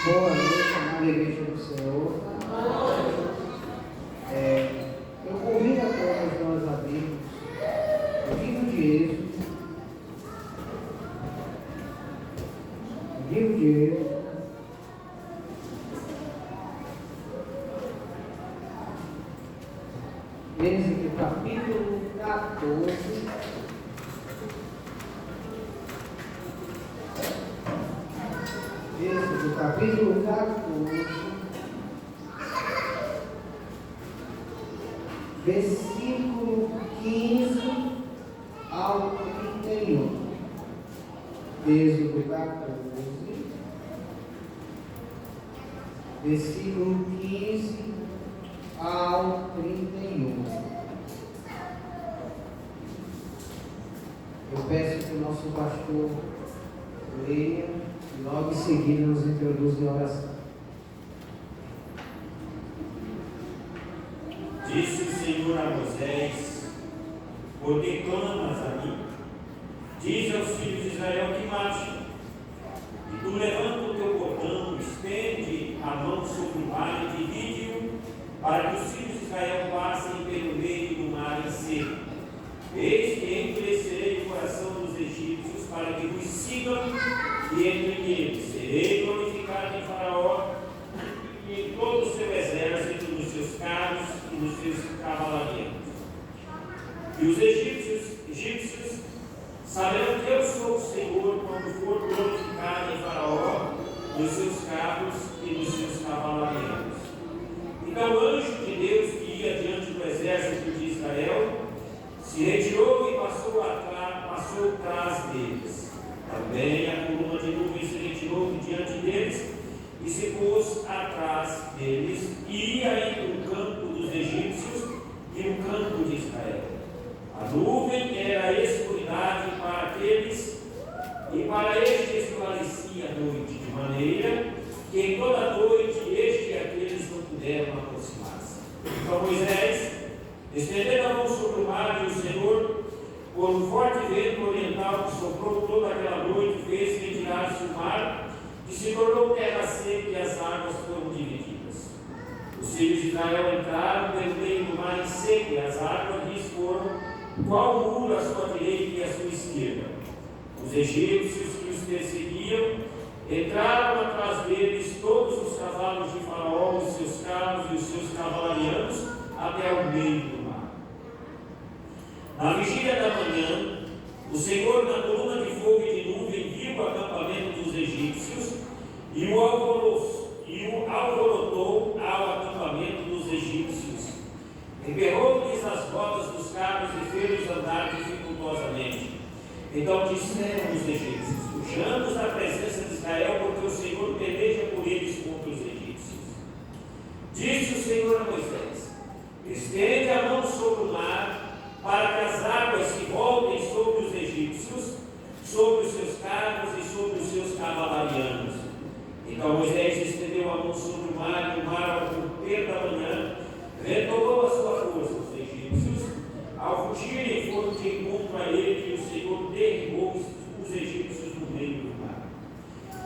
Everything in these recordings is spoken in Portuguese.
Boa noite, amada igreja do Senhor. Eu convido a todos nós a abrirmos o livro de Êxodo. Êxodo capítulo 14. Êxodo capítulo 14, versículo 15 ao 31. Êxodo 14, versículo 15 ao 31. Eu peço que o nosso pastor leia e logo em seguida nos introduz em oração. Disse o Senhor a Moisés: por que clamas a mim? Diz aos filhos de Israel que marchem. E tu levanta o teu bordão, estende a mão sobre o mar e divide-o, para que os filhos de Israel passem pelo meio do mar em seco. Eis que endurecerei o coração dos egípcios, para que vos sigam, e entre eles serei glorificado em Faraó e em todo o seu exército, nos seus carros e nos seus cavalarianos. E os egípcios saberão que eu sou o Senhor quando for glorificado em Faraó, nos seus carros e nos seus cavalarianos. Então o anjo de Deus que ia diante do exército de Israel se retirou e passou atrás deles. Também a coluna de nuvem se retirou de diante deles e se pôs atrás deles, e ia entre o campo dos egípcios e o campo de Israel. A nuvem era a escuridade para aqueles, e para este esclarecia a noite, de maneira que em toda a noite este e aqueles não puderam aproximar-se. Então Moisés, estendendo a mão sobre o mar, e o Senhor, por um forte vento oriental que soprou toda aquela noite, fez retirar-se o mar, e se tornou terra seca, e as águas foram divididas. Os filhos de Israel entraram pelo meio do mar em seco, e as águas lhes foram qual muro à sua direita e à sua esquerda. Os egípcios que os perseguiam entraram atrás deles, todos os cavalos de Faraó, os seus carros e os seus cavalarianos, até o meio do mar. Na vigília da manhã, o Senhor, na coluna de fogo e de nuvem, viu o acampamento dos egípcios e o alvorotou ao acampamento dos egípcios. Emperrou-lhes as rodas dos carros e fez-os andar dificultosamente. Então disseram os egípcios: fujamos da presença de Israel, porque o Senhor peleja por eles contra os egípcios. Disse o Senhor a Moisés: estende a mão sobre o mar, para que as águas se voltem sobre os egípcios, sobre os seus carros e sobre os seus cavalarianos. Então Moisés estendeu a mão sobre o mar, e o mar, ao romper da manhã, retomou a sua força. Os egípcios, ao fugirem, foram de encontro a ele, e o Senhor derribou os egípcios no meio do mar.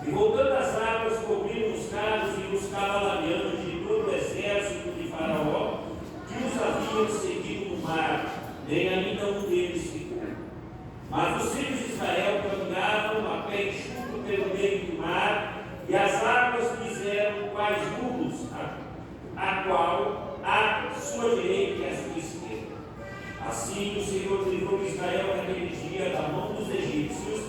E voltando as águas, cobriram os carros e os cavalarianos de todo o exército de Faraó, que os haviam seguido no mar, nem ainda um deles ficou. Mas os filhos de Israel caminhavam a pé enxuto pelo meio do mar, e as águas lhes eram quais muros, a qual à sua direita e à sua esquerda. Assim o Senhor livrou Israel naquele dia da mão dos egípcios,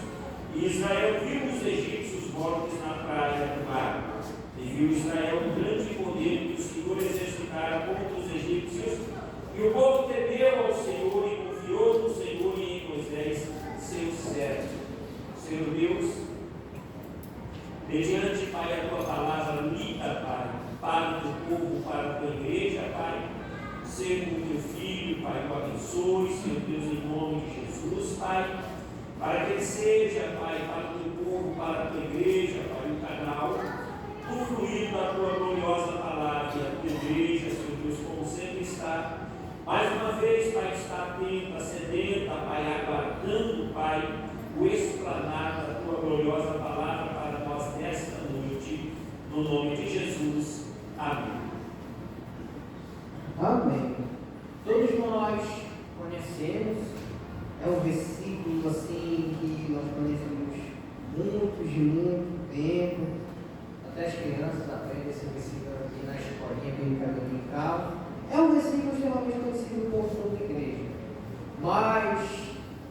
e Israel viu os egípcios mortos na praia do mar. E viu Israel um grande poder que o Senhor exercitara contra os egípcios, e o povo temeu ao Senhor e confiou no Senhor e em Moisés, seu servo. Senhor Deus, mediante, Pai, a tua palavra lida, Pai, para o teu povo, para a tua igreja, Pai, seja com o teu filho, Pai, o abençoe, Senhor Deus, em nome de Jesus, Pai, para que ele seja, Pai, para o teu povo, para a tua igreja, Pai, o canal, o fluir da tua gloriosa palavra, e a tua igreja, Senhor Deus, como sempre está, mais uma vez, Pai, está atenta, sedenta, Pai, aguardando, Pai, o explanar da tua gloriosa palavra para nós nesta noite. No nome de Jesus. Amém. Amém. Todos nós conhecemos, é um versículo assim que nós conhecemos de muito tempo, até as crianças aprendem esse versículo aqui na escolinha bíblica dominical. É um versículo extremamente conhecido por toda a igreja, mas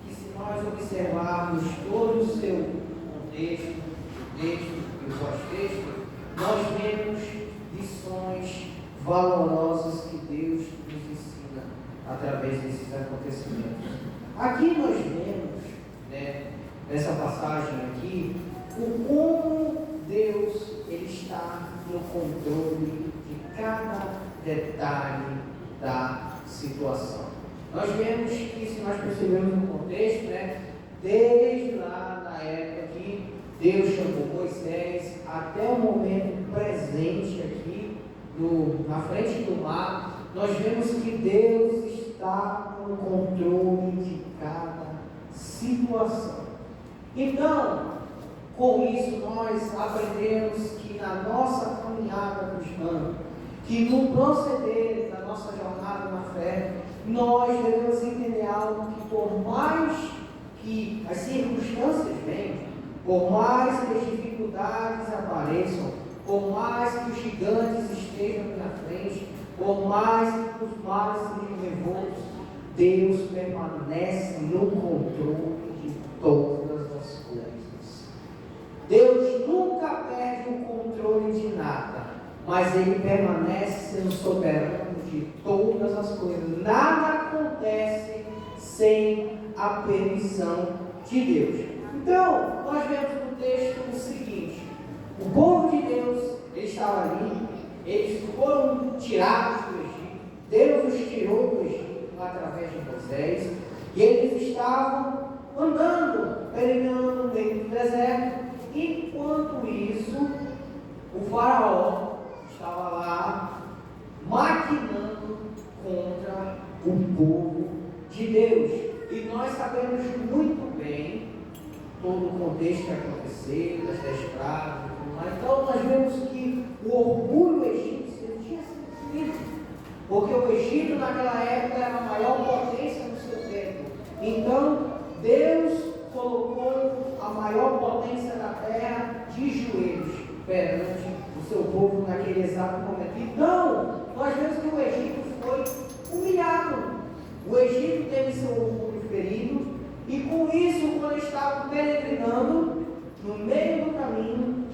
que se nós observarmos todo o seu contexto, o texto e o pós-texto, nós vemos lições valorosas que Deus nos ensina através desses acontecimentos. Aqui nós vemos, nessa passagem aqui, o como Deus ele está no controle de cada detalhe da situação. Nós vemos que, se nós percebemos no contexto, desde lá na época que Deus chamou Moisés até o momento presente aqui, na frente do mar, nós vemos que Deus está no controle de cada situação. Então, com isso nós aprendemos que na nossa caminhada cristã, que no proceder da nossa jornada na fé, nós devemos entender algo que, por mais que as circunstâncias venham, por mais que as dificuldades apareçam, por mais que os gigantes estejam na frente, por mais que os mares sejam revoltos, Deus permanece no controle de todas as coisas. Deus nunca perde o controle de nada, mas Ele permanece sendo soberano de todas as coisas. Nada acontece sem a permissão de Deus. Então, nós vemos no texto o seguinte: o povo de Deus estava ali, eles foram tirados do Egito, Deus os tirou do Egito através de Moisés, e eles estavam andando, peregrinando no meio do deserto. Enquanto isso, o faraó estava lá maquinando contra o povo de Deus. E nós sabemos muito bem todo o contexto que aconteceu, das 10 pragas e tudo mais. Então nós vemos que o orgulho egípcio tinha sido ferido, porque o Egito naquela época era a maior potência no seu tempo. Então Deus colocou a maior potência da terra de joelhos perante o seu povo naquele exato momento. Então nós vemos que o Egito foi humilhado, o Egito teve seu orgulho ferido, e com isso, quando estavam peregrinando no meio do caminho,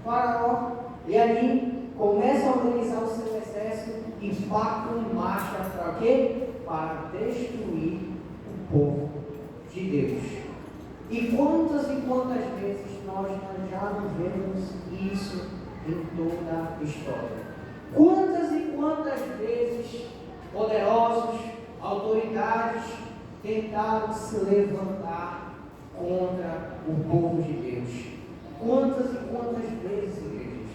Faraó, e ali começa a organizar o seu exército e parte em marcha para quê? Para destruir o povo de Deus. E quantas vezes nós já vemos isso em toda a história? Quantas vezes poderosos, autoridades tentaram se levantar contra o povo de Deus? Quantas vezes, igrejas?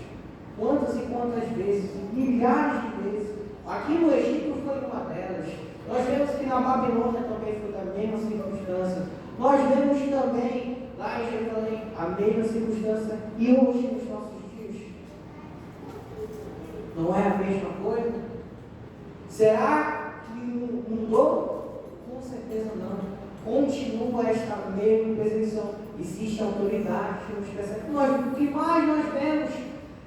Quantas vezes? Milhares de vezes. Aqui no Egito foi uma delas. Nós vemos que na Babilônia também foi da mesma circunstância. Nós vemos também lá em Jerusalém a mesma circunstância. E hoje, nos nossos dias, não é a mesma coisa? Será que mudou? Com certeza não. Continua esta mesma perseguição. Existe autoridade que nos persegue. O que mais nós vemos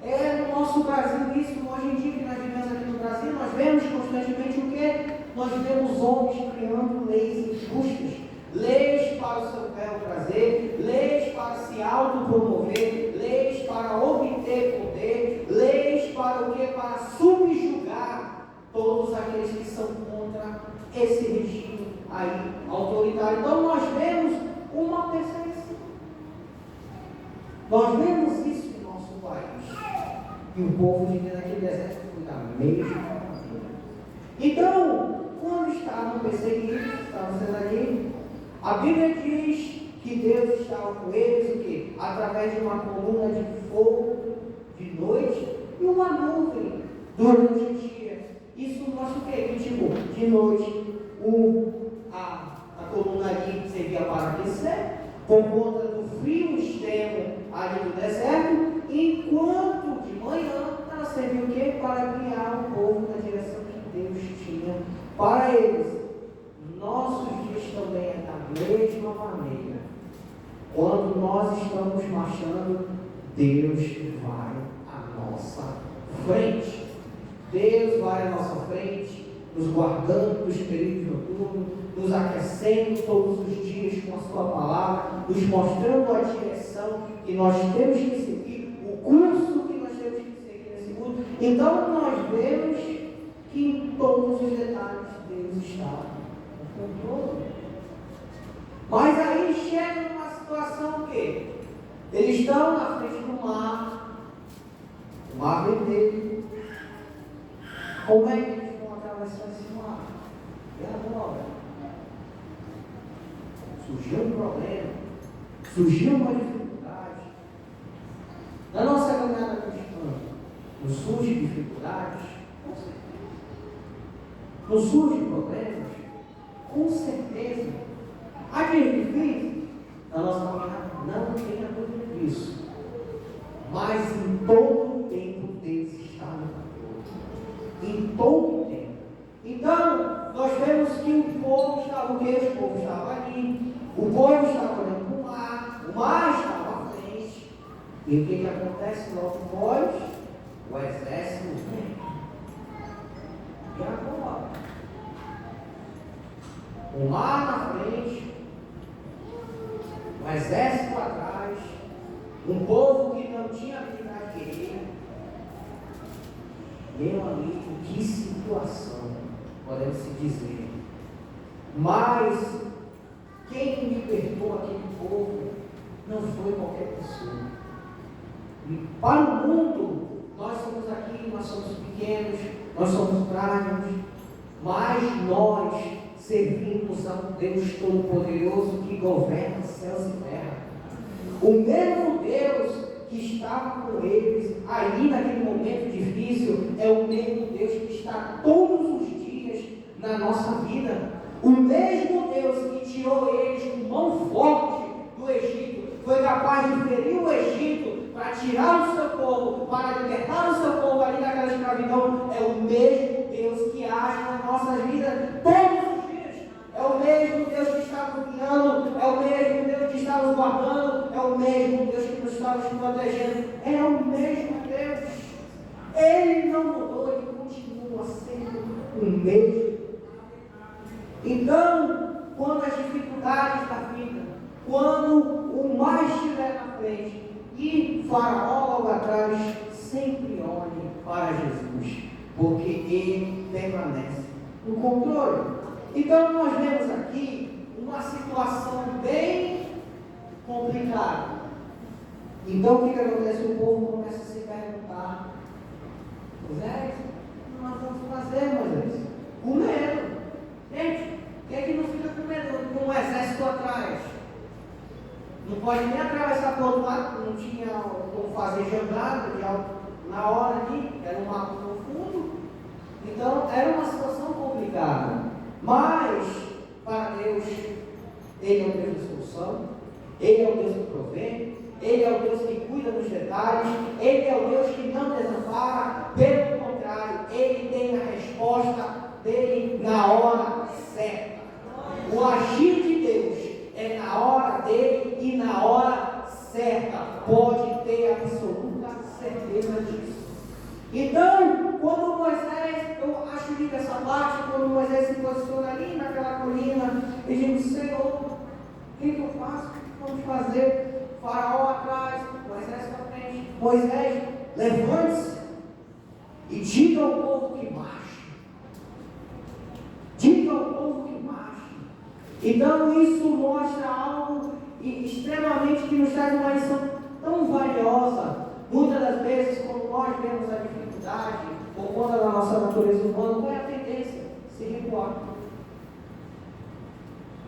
é no nosso Brasil, isso hoje em dia que nós vivemos aqui no Brasil, nós vemos constantemente o quê? Nós vemos homens criando leis injustas, leis para o seu bel prazer, leis para se autopromover, leis para obter poder, leis para o quê? Para subjugar todos aqueles que são contra esse regime aí autoritário. Então nós vemos uma perseguição. Nós vemos isso no nosso país. E o povo de Deus naquele deserto foi da mesma maneira. Então, quando estavam perseguidos, estavam sendo ali, a Bíblia diz que Deus estava com eles, o quê? Através de uma coluna de fogo de noite e uma nuvem durante o dia. Isso mostra o quê? Que tipo, de noite a coluna ali servia para aquecer, por conta do frio extremo ali do deserto, enquanto para guiar o povo na direção que Deus tinha para eles. Nossos dias também é da mesma maneira. Quando nós estamos marchando, Deus vai à nossa frente. Deus vai à nossa frente, nos guardando dos perigos noturnos, nos aquecendo todos os dias com a sua palavra, nos mostrando a direção que nós temos que seguir, o curso que nós temos que seguir nesse mundo. Então nós vemos que em todos os detalhes Deus está no controle. Mas aí chega numa situação que eles estão na frente do mar, o mar vermelho. Como é que eles vão atravessar esse mar? E agora? Surgiu um problema, surgiu uma dificuldade. Na nossa caminhada cristã, não surgem dificuldades? Com certeza. Não surgem problemas? Com certeza. Há dias difíceis? Na nossa caminhada, não tenha dúvida disso. Mas em todo o tempo Deus está no controle. Em todo o tempo. Então, nós vemos que o povo estava ali, o povo estava olhando para o mar estava à frente. E o que acontece logo após? O exército vem. E agora? O mar na frente, o exército atrás, um povo que não tinha habilidade guerreira. Meu amigo, que situação, podemos se dizer. Mas quem libertou aquele povo não foi qualquer pessoa. E para o mundo, nós somos aqui, nós somos pequenos, nós somos frágeis, mas nós servimos a um Deus Todo-Poderoso que governa céus e terra. O mesmo Deus que estava com eles ali naquele momento difícil é o mesmo Deus que está todos os dias na nossa vida. O mesmo Deus que tirou eles com mão forte do Egito, foi capaz de ferir o Egito para tirar o seu povo, para libertar o seu povo ali daquela escravidão, é o mesmo Deus que age nas nossas vidas todos os dias. É o mesmo Deus que está nos guiando, é o mesmo Deus que está nos guardando, é o mesmo Deus que nos está nos protegendo, é o mesmo Deus. Ele não mudou, ele continua sendo o mesmo. Então, quando as dificuldades da vida, quando o mar estiver na frente e Faraó logo atrás, sempre olhe para Jesus, porque ele permanece no controle. Então nós vemos aqui uma situação bem complicada. Então o que acontece? O povo começa a se perguntar: Moisés, o que nós vamos fazer, Moisés? Com medo. Gente, quem é que não fica com medo com um exército atrás? Não pode nem atravessar para o outro lado, não tinha como fazer jangada na hora ali, era um mato profundo. Então era uma situação complicada. Mas, para Deus, Ele é o Deus da solução, Ele é o Deus que provê, Ele é o Deus que cuida dos detalhes, Ele é o Deus que não desampara, pelo contrário, Ele tem a resposta dele na hora certa. O agir de Deus é na hora dele e na hora certa, pode ter absoluta certeza disso. Então, quando Moisés, eu acho linda essa parte, quando Moisés se posiciona ali naquela colina, e diz: Senhor, o que eu faço? O que vamos fazer? Faraó atrás, Moisés para frente. Moisés, levante-se e diga ao povo que marche. Diga ao povo que marche. Então, isso mostra algo extremamente que nos traz uma lição tão valiosa. Muitas das vezes, quando nós vemos a dificuldade, por conta da nossa natureza humana, qual é a tendência? Se recuar.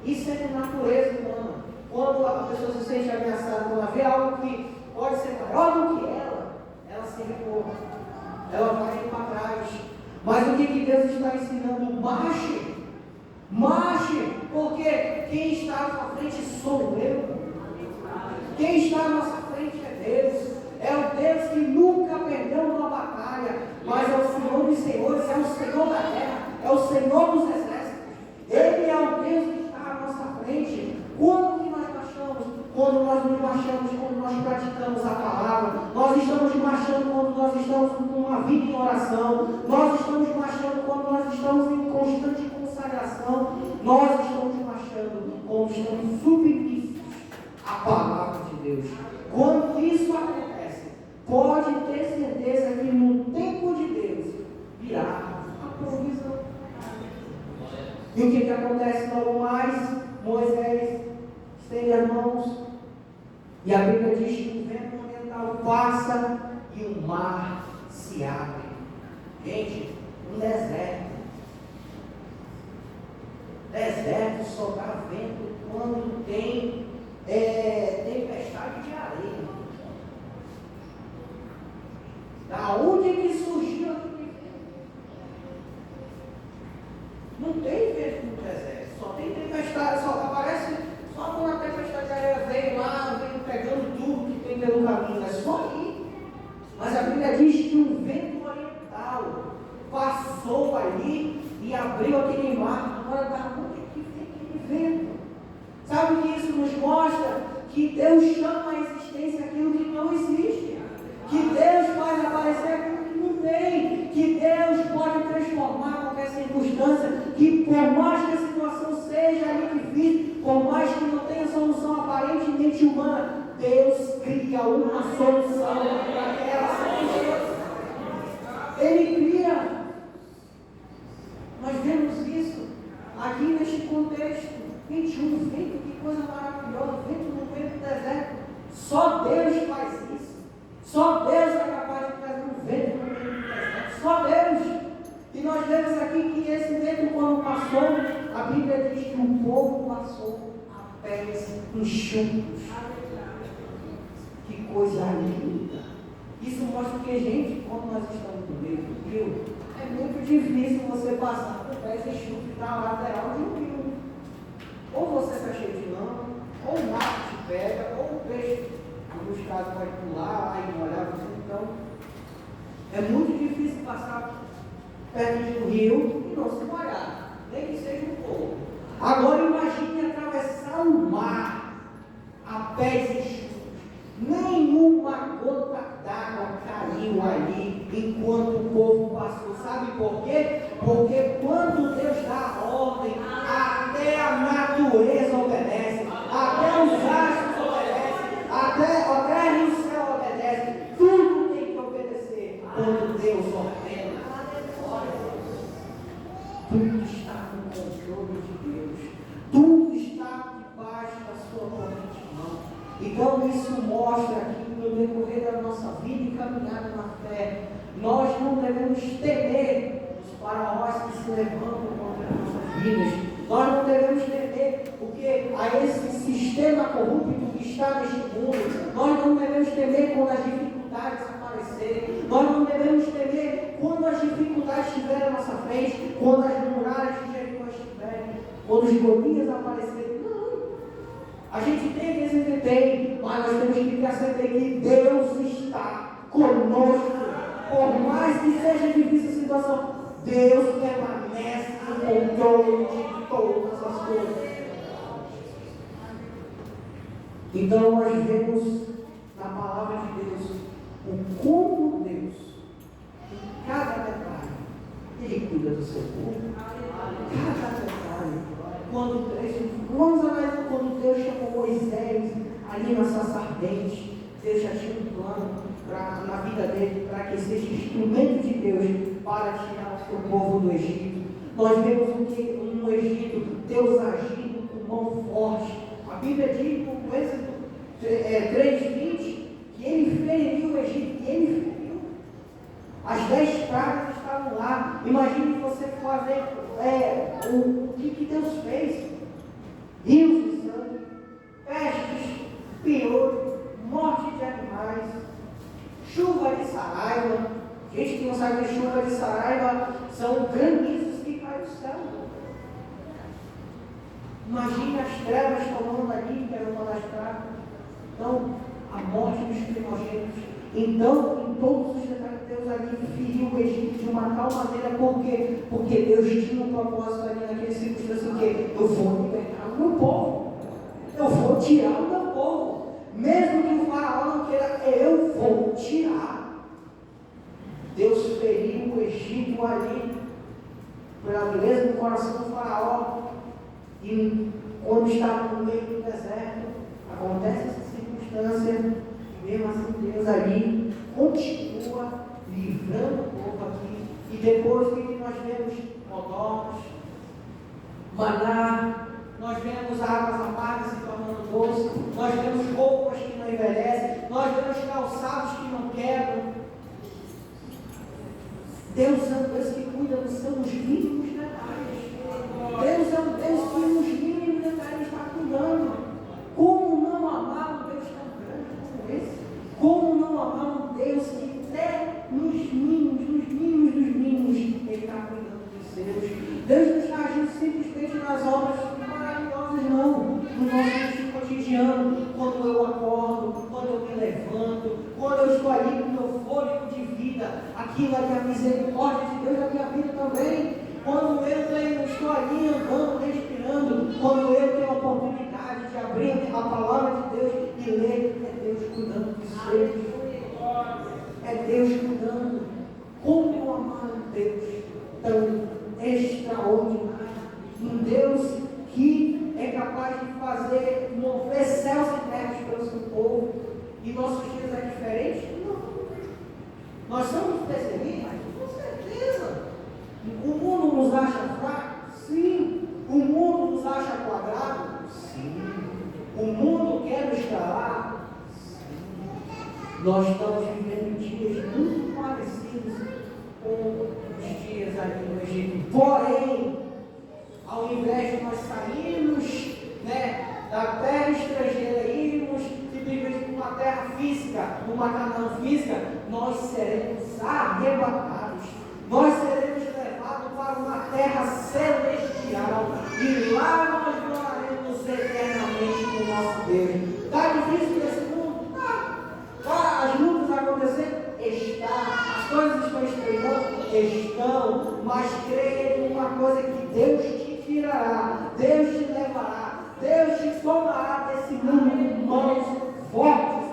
Isso é de natureza humana. Quando a pessoa se sente ameaçada, quando ela vê algo que pode ser maior do que ela se recua. Ela vai indo para trás. Mas o que Deus está ensinando? Marche. Marche, porque quem está à sua frente sou eu. Quem está à nossa frente é Deus. É o Deus que nunca perdeu uma batalha, mas é o senhores, é o Senhor da guerra, é o Senhor dos exércitos. Ele é o Deus que está à nossa frente. Quando que nós marchamos? Quando nós nos marchamos, quando nós praticamos a palavra. Nós estamos marchando quando nós estamos com uma vida em oração. Nós estamos marchando quando nós estamos em constante consagração. Nós estamos marchando quando estamos submissos à palavra de Deus. Quando isso acontece, pode ter certeza que no tempo de Deus virá a provisão. E o que acontece logo mais? Moisés estende as mãos e a Bíblia diz que o vento oriental passa e o mar se abre. Gente, um deserto. Deserto só dá vento quando tem tempestade de areia. Da onde que surgiu aquele vento? Não tem vento no deserto, só tem tempestade, só aparece só quando a tempestade de areia veio lá, veio pegando tudo que tem pelo caminho, é só aí. Mas a Bíblia diz que um vento oriental passou ali e abriu aquele mar. Agora, da onde que vem aquele vento? Sabe o que isso nos mostra? Que Deus chama à existência aquilo que não existe. Que Deus faz aparecer aquilo que não tem. Que Deus pode transformar qualquer circunstância. Que por mais que a situação seja ali difícil, por mais que não tenha solução aparentemente humana, Deus cria uma solução para aquela circunstância. Ele cria. Nós vemos isso aqui neste contexto. Gente, um vento, que coisa maravilhosa, vento no meio do deserto. Só Deus faz isso. Só Deus é capaz de trazer um vento no meio do deserto. Só Deus. E nós vemos aqui que esse vento, quando passou, a Bíblia diz que o povo passou a pés enxutos. Que coisa linda. Isso mostra que, gente, quando nós estamos no meio do rio, é muito difícil você passar com pés enxutos na lateral de um rio. Ou você está cheio de lama, ou o mar te pega, ou o peixe buscado vai pular e molhar você. Então, é muito difícil passar perto de um rio e não se molhar, nem que seja um pouco. Agora imagine atravessar o mar a pés enxutos. Nenhuma gota d'água caiu ali enquanto o povo passou. Sabe por quê? Porque quando Deus dá a ordem, até a natureza obedece, até os astros obedecem, até a terra e o céu obedecem. Tudo tem que obedecer quando Deus ordena. Tudo está no controle de Deus. Tudo está debaixo da sua corrente mão. Então isso mostra que no decorrer da nossa vida e caminhada na fé, nós não devemos temer os faraós que se levantam contra as nossas vidas. Nós não devemos temer a esse sistema corrupto que está neste mundo. Nós não devemos temer quando as dificuldades aparecerem. Nós não devemos temer quando as dificuldades estiverem à nossa frente, quando as muralhas de Jericó estiverem, quando os Golias aparecerem. Não. A gente tem que se entender, mas nós temos que ter certeza que Deus está conosco. Por mais que seja difícil a situação, Deus permanece no controle de todas as coisas. Então nós vemos na palavra de Deus o como Deus, em cada detalhe, Ele cuida do seu povo. Cada detalhe. Vamos analisar quando Deus chamou Moisés ali na sarça ardente. Deus já tinha um plano na vida dele para que seja instrumento de Deus para tirar o seu povo do Egito. Nós vemos no Egito Deus agindo com mão forte. A Bíblia diz no Êxodo 3:20 que ele feriu o Egito, e ele feriu. As 10 pragas estavam lá. Imagine você fazer o que Deus fez. Rios de sangue, pestes, piolho, morte de animais, chuva de saraiva. Gente que não sabe que chuva de saraiva são granizos que caem do céu. Imagine as trevas tomando ali, que era uma das pragas. Então, a morte dos primogênitos. Então, em todos os detalhes, Deus ali feriu o Egito de uma tal maneira, porque Deus tinha um propósito ali naquele circunstância, que eu vou libertar o meu povo, eu vou tirar o meu povo, mesmo que o faraó não queira, eu vou tirar. Deus feriu o Egito ali, pela dureza do coração do faraó, e quando estava no meio do deserto, acontece essa circunstância, e mesmo assim Deus ali continua livrando o povo aqui. E depois que nós vemos codornas, maná, nós vemos águas amargas se tornando doce, nós vemos roupas que não envelhecem, nós vemos calçados que não quebram. Deus é um Deus que cuida dos seus mínimos detalhes. Deus é um Deus que nos mínimos detalhes está cuidando. Como não amar um Deus tão grande como esse? Como não amar um Deus que até nos mínimos Ele está cuidando dos seus? Deus não está agindo simplesmente nas obras maravilhosas, não. No nosso cotidiano, quando eu acordo, quando eu me levanto, quando eu estou ali com o meu fôlego de vida, aquilo é a misericórdia de Deus na minha vida também. Quando eu estou ali andando, respirando, quando eu tenho a oportunidade de abrir a palavra de Deus e ler, é Deus cuidando dos seus. É Deus cuidando. Como eu amar um Deus tão extraordinário, um Deus que é capaz de fazer, mover céus e terras pelo seu povo. E nossos dias é diferente? Não. Nós somos perseguidos? Com certeza. O mundo nos acha fracos? Sim. O mundo nos acha quadrados? Sim. O mundo quer nos calar? Sim. Nós estamos vivendo dias muito parecidos com os dias ali no Egito. Porém, ao invés de nós sairmos, da terra estrangeira e irmos simplesmente para uma terra física, numa Canaã física, nós seremos arrebatados. Nós seremos levados para uma terra celestial. E lá nós moraremos eternamente com o nosso Deus. Está difícil nesse mundo? Está. As lutas acontecendo? Está. As coisas estão estreitando? Estão. Mas creia em uma coisa, que Deus te tirará, Deus te levará, Deus te tomará desse mundo em mãos fortes.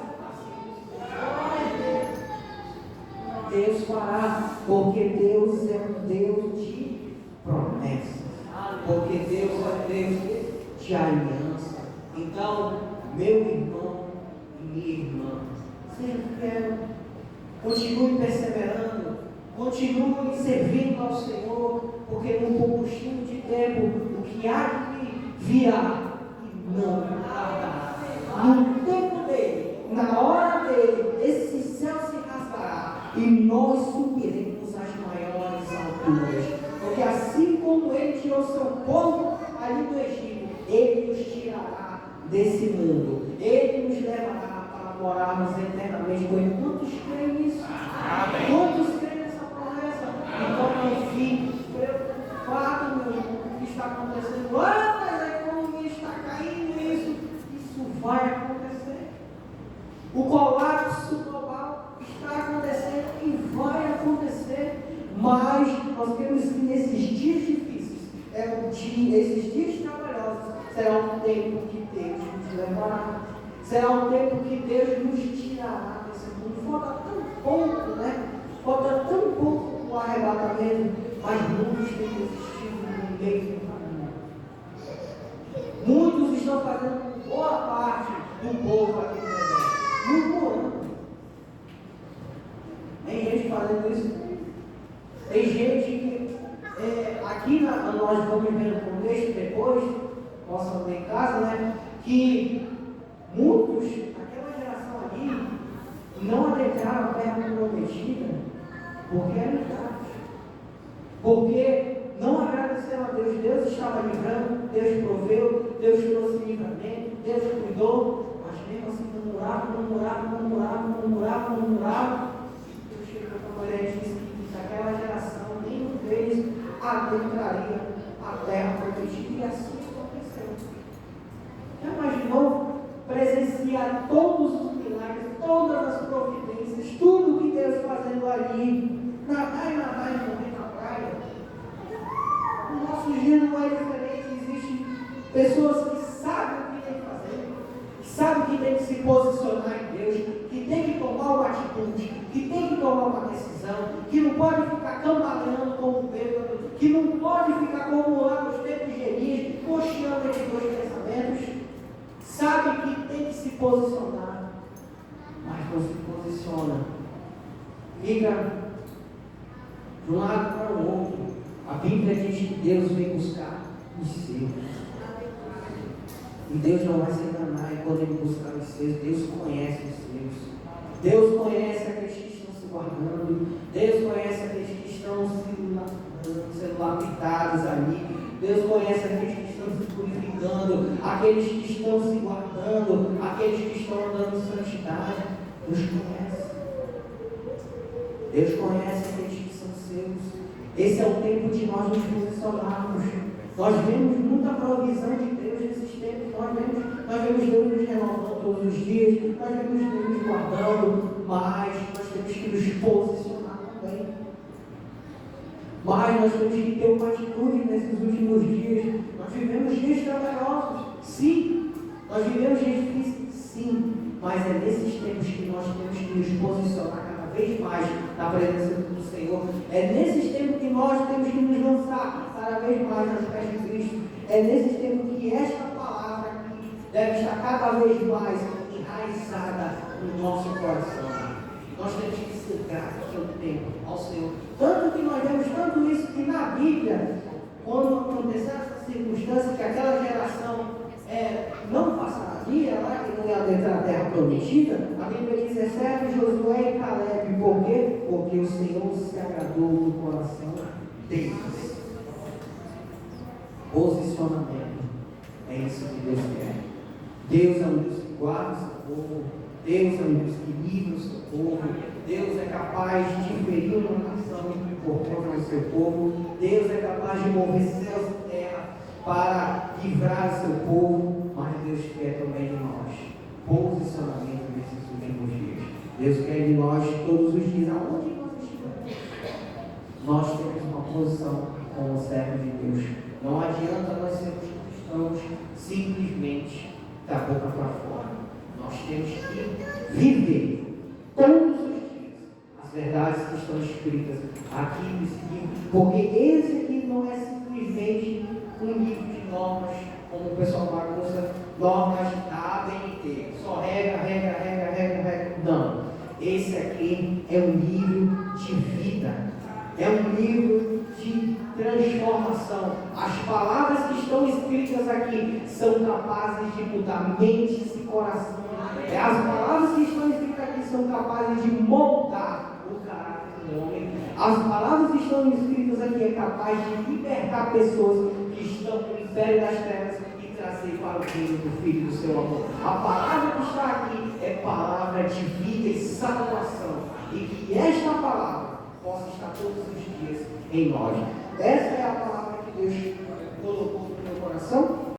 Deus fará, porque Deus é um Deus de promessas, porque Deus é um Deus de aliança. Então, meu irmão e minha irmã, seja fiel, continue perseverando, continue servindo ao Senhor, porque no pouquinho de tempo, o que há de virá e não tardará. No tempo dele, na hora dele, esse céu se rasgará e nós subiremos às maiores alturas. Porque assim como ele tirou seu povo ali do Egito, ele nos tirará desse mundo. Ele nos levará para morarmos eternamente com ele. Quantos creem nisso? Quantos creem nessa promessa? Então não fique preocupado, meu irmão, com o que está acontecendo. Mas a economia está caindo, isso vai acontecer. O colapso global está acontecendo e vai acontecer. Mas nós temos que nesses dias difíceis, esses dias trabalhosos, será um tempo que Deus nos levará. Será um tempo que Deus nos tirará desse mundo. Falta tão pouco, Falta tão pouco o arrebatamento, mas muitos têm desistido no meio do caminho. Muitos estão fazendo boa parte do povo aqui no deserto. Murmurando. Tem gente fazendo isso. Tem gente que aqui nós vamos ver no contexto depois, possam ver em casa, que muitos, aquela geração ali, não adentraram a terra prometida porque eram escravos. Porque não agradeceram a Deus. Deus estava livrando, Deus proveu, Deus trouxe livramento, Deus cuidou, mas mesmo assim murmuravam. Deus chegou para a mulher e disse que aquela geração nenhum deles adentraria a terra prometida, e assim aconteceu. Já imaginou presenciar todos os milagres, todas as providências, tudo que Deus fazendo ali? Imaginou tomar uma decisão, que não pode ficar cambaleando como um bêbado, que não pode ficar como lá nos tempos de Elias, cocheando entre dois pensamentos, sabe que tem que se posicionar, mas não se posiciona, fica de um lado para o outro. A Bíblia diz que Deus vem buscar os seus. E Deus não vai se enganar quando Ele buscar os seus. Deus conhece os seus. Deus conhece aqueles que estão se guardando. Deus conhece aqueles que estão sendo lapidados ali. Deus conhece aqueles que estão se purificando, aqueles que estão se guardando, aqueles que estão andando em santidade. Deus conhece. Deus conhece aqueles que são seus. Esse é o tempo de nós nos posicionarmos. Nós vemos muita provisão de Deus nesses tempos. Nós vemos Deus nos renovando todos os dias. Nós vemos Deus nos guardando. Mas nós temos que nos posicionar também. Mas nós temos que ter uma atitude nesses últimos dias. Nós vivemos dias trabalhosos. Sim. Nós vivemos dias difíceis. Sim. Mas é nesses tempos que nós temos que nos posicionar cada vez mais na presença do Senhor. É nesses tempos que nós temos que nos lançar cada vez mais aos pés de Cristo. É nesses tempos que esta palavra aqui deve estar cada vez mais enraizada no nosso coração. Nós temos que ser gratos ao tempo, ao Senhor. Tanto que nós vemos tanto isso que na Bíblia, quando aconteceu essa circunstância, que aquela geração não passaria lá, que não ia adentrar a terra prometida, a Bíblia diz: exceto Josué e Caleb. Por quê? Porque o Senhor se agradou do coração deles. Posicionamento. É isso que Deus quer. Deus é um Deus que guarda o seu povo. Deus é um Deus que livra o seu povo. Deus é capaz de ferir uma nação por conta do seu povo. Deus é capaz de mover céus e terra para livrar o seu povo. Mas Deus quer também de nós posicionamento nesses últimos dias. Deus quer de nós todos os dias, aonde nós estivermos, nós temos uma posição como servo de Deus. Não adianta nós sermos cristãos simplesmente da boca para fora. Nós temos que viver todos os dias as verdades que estão escritas aqui nesse livro, porque esse aqui não é simplesmente um livro de normas, como o pessoal bagunça, normas da ABNT, só regra. Não, esse aqui é um livro de vida, é um livro de transformação. As palavras que estão escritas aqui são capazes de mudar mentes e corações. As palavras que estão escritas aqui são capazes de moldar o caráter do homem. As palavras que estão escritas aqui é capaz de libertar pessoas que estão no império das trevas e trazer para o reino do Filho do seu amor. A palavra que está aqui é palavra de vida e salvação. E que esta palavra possa estar todos os dias em nós. Essa é a palavra que Deus colocou no meu coração.